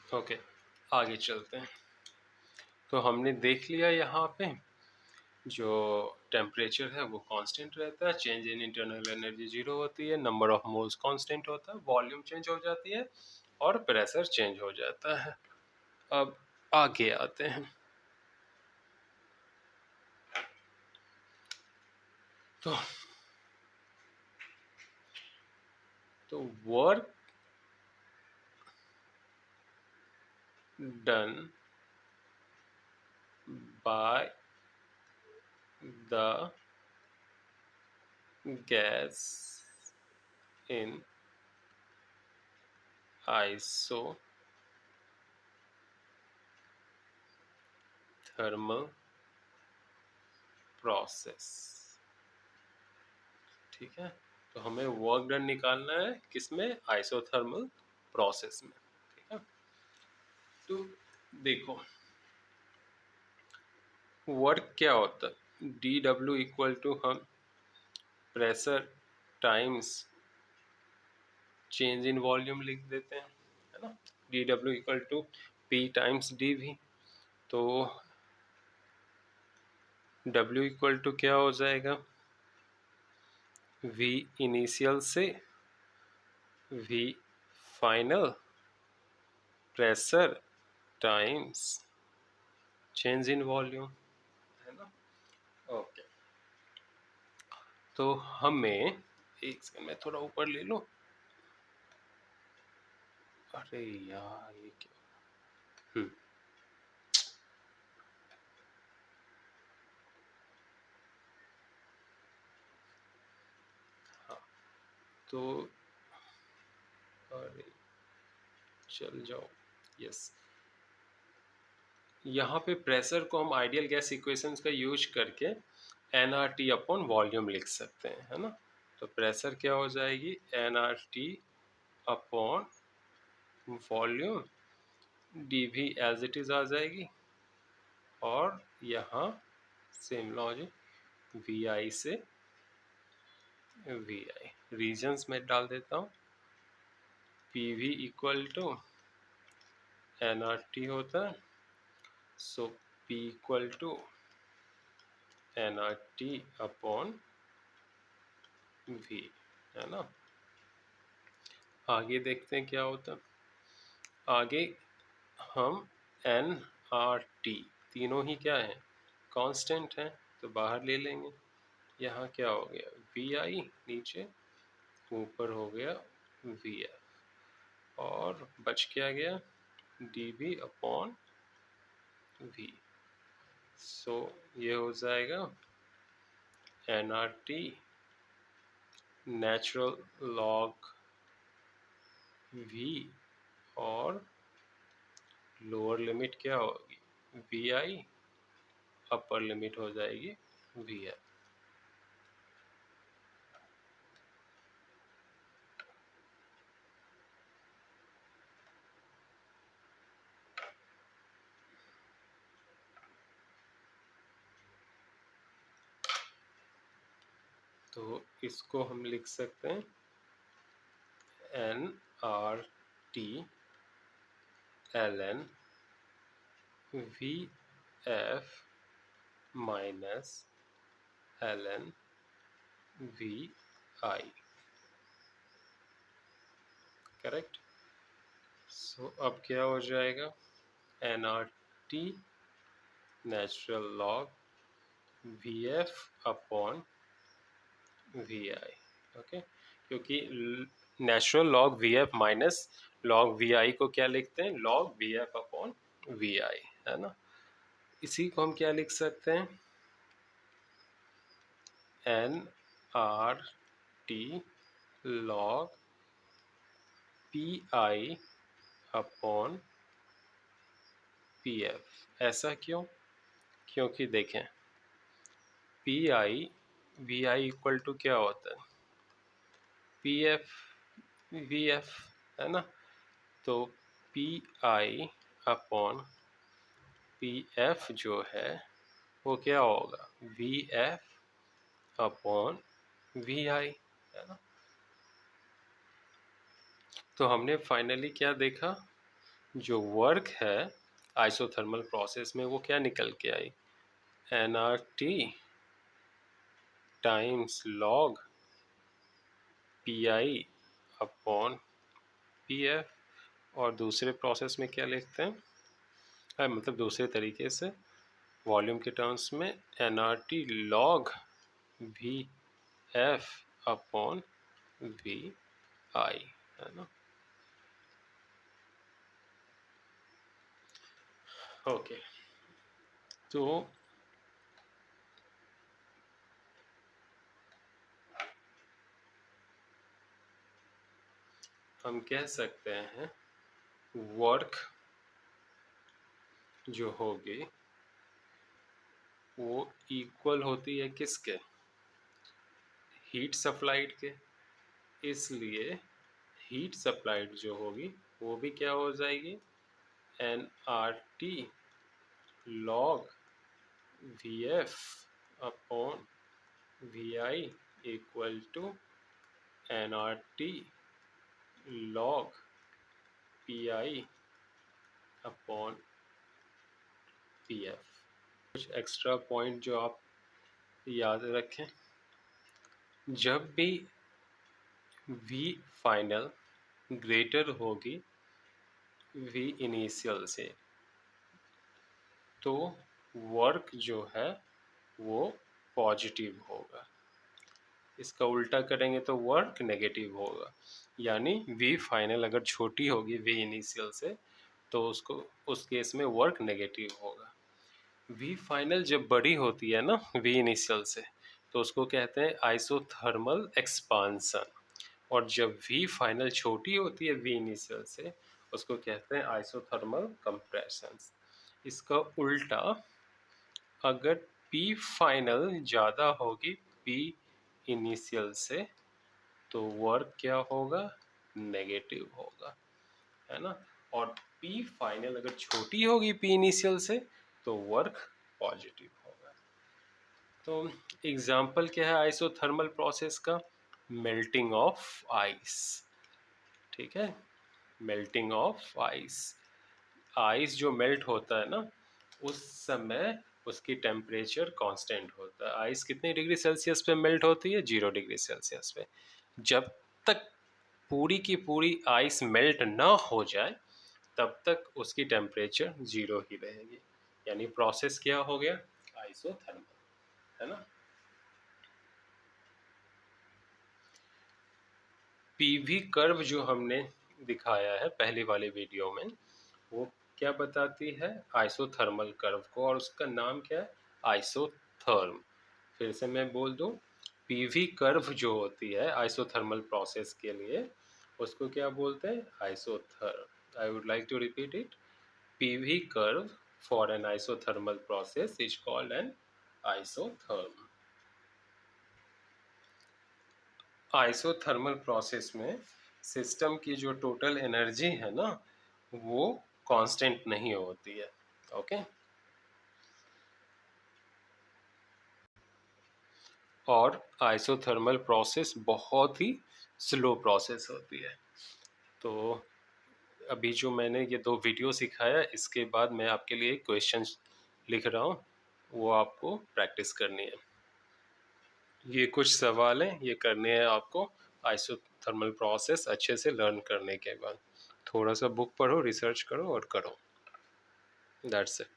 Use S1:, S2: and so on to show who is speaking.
S1: Okay, आगे चलते हैं। तो हमने देख लिया यहाँ पे जो टेम्परेचर है वो कांस्टेंट रहता है, चेंज इन इंटरनल एनर्जी 0 होती है, नंबर ऑफ मोल्स कांस्टेंट होता है, वॉल्यूम चेंज हो जाती है और प्रेशर चेंज हो जाता है। अब आगे आते हैं। तो work done by the gas in isothermal process। ठीक है, तो हमें वर्क डन निकालना है किसमें? आइसोथर्मल प्रोसेस में। ठीक है, तो देखो वर्क क्या होता है, डी डब्ल्यू इक्वल टू हम pressure times change in volume लिख देते हैं, है ना। D W equal to P times D V. तो डब्ल्यू इक्वल टू क्या हो जाएगा? वी इनिशियल से V final pressure times change in volume, है ना। ओके, तो हमें एक सेकंड में थोड़ा ऊपर ले लो। अरे यार ये क्या, हाँ तो अरे चल जाओ, यस। यहाँ पे प्रेशर को हम आइडियल गैस इक्वेशंस का यूज करके N R T upon volume लिख सकते हैं, है ना। तो प्रेशर क्या हो जाएगी? N R T upon volume, D भी एज इट इज आ जाएगी, और यहाँ सेम लॉजिक वी आई से वी आई रीजन्स में डाल देता हूँ। P V equal to N R T होता है, so P equal to N R T upon V, है ना। आगे देखते हैं क्या होता है। आगे हम एन आर टी तीनों ही क्या है? कांस्टेंट है, तो बाहर ले लेंगे। यहाँ क्या हो गया? वी आई नीचे, ऊपर हो गया वी एफ, और बच क्या गया? D B upon V. So ये हो जाएगा N R T natural log V, और लोअर लिमिट क्या होगी? वी आई, अपर लिमिट हो जाएगी वी एफ। तो इसको हम लिख सकते हैं N R T L N V F minus L N V I, correct. So अब क्या हो जाएगा? N R T natural log V F upon V I, okay. क्योंकि natural log V F minus log V I को क्या लिखते हैं? Log V F upon V I, है ना। इसी को हम क्या लिख सकते हैं? N R T log P I upon P F. ऐसा क्यों? क्योंकि देखें P I V I equal to क्या होता है? पी एफ वी एफ, है ना। तो P I upon P F जो है वो क्या होगा? We F upon V I, है ना। तो हमने फाइनली क्या देखा? जो वर्क है आइसोथर्मल प्रोसेस में वो क्या निकल के आई, nRT times log pi upon pf। और दूसरे प्रोसेस में क्या लिखते हैं, मतलब दूसरे तरीके से वॉल्यूम के टर्म्स में nRT log vf upon vi, है ना। ओके, तो हम कह सकते हैं वर्क जो होगी वो इक्वल होती है किसके, हीट सप्लाइड के। इसलिए हीट सप्लाइड जो होगी वो भी क्या हो जाएगी, nRT log vf upon vi equal to nRT log pi upon pf। कुछ एक्स्ट्रा पॉइंट जो आप याद रखें, जब भी v फाइनल ग्रेटर होगी v इनिशियल से, तो वर्क जो है वो पॉजिटिव होगा। इसका उल्टा करेंगे तो वर्क नेगेटिव होगा। यानी v फाइनल अगर छोटी होगी v इनिशियल से तो उसको उस केस में वर्क नेगेटिव होगा। v फाइनल जब बड़ी होती है ना v इनिशियल से, तो उसको कहते हैं आइसोथर्मल एक्सपांसन। और जब v फाइनल छोटी होती है v इनिशियल से, उसको कहते हैं आइसोथर्मल कंप्रेशन। इसका उल्टा, अगर p फाइनल ज़्यादा होगी p इनिशियल से, तो वर्क क्या होगा, नेगेटिव होगा, है ना। और p फाइनल अगर छोटी होगी p इनिशियल से, तो वर्क पॉजिटिव होगा। तो एग्जाम्पल क्या है आइसोथर्मल प्रोसेस का, मेल्टिंग ऑफ आइस। ठीक है, मेल्टिंग ऑफ आइस। आइस जो मेल्ट होता है ना, उस समय उसकी टेम्परेचर कांस्टेंट होता है। आइस कितने डिग्री सेल्सियस पे मेल्ट होती है, 0 डिग्री सेल्सियस पे। जब तक पूरी की पूरी आइस मेल्ट ना हो जाए तब तक उसकी टेम्परेचर 0 ही रहेगी। यानी प्रोसेस क्या हो गया, आइसोथर्मल, है ना। पीवी कर्व जो हमने दिखाया है पहले वाले वीडियो में, वो क्या बताती है, आइसोथर्मल कर्व को, और उसका नाम क्या है, आइसोथर्म। फिर से मैं बोल दूं, पीवी कर्व जो होती है आइसोथर्मल प्रोसेस के लिए, उसको क्या बोलते हैं, isotherm. I would like to repeat it, PV curve for an isothermal process is called an isotherm. Isothermal process में सिस्टम की जो टोटल एनर्जी है ना, वो कांस्टेंट नहीं होती है। ओके, और आइसोथर्मल प्रोसेस बहुत ही स्लो प्रोसेस होती है। तो अभी जो मैंने ये 2 वीडियो सिखाया, इसके बाद मैं आपके लिए क्वेश्चन लिख रहा हूँ, वो आपको प्रैक्टिस करनी है। ये कुछ सवाल हैं, ये करने हैं आपको आइसोथर्मल प्रोसेस अच्छे से लर्न करने के बाद। थोड़ा सा बुक पढ़ो, रिसर्च करो और करो। That's it.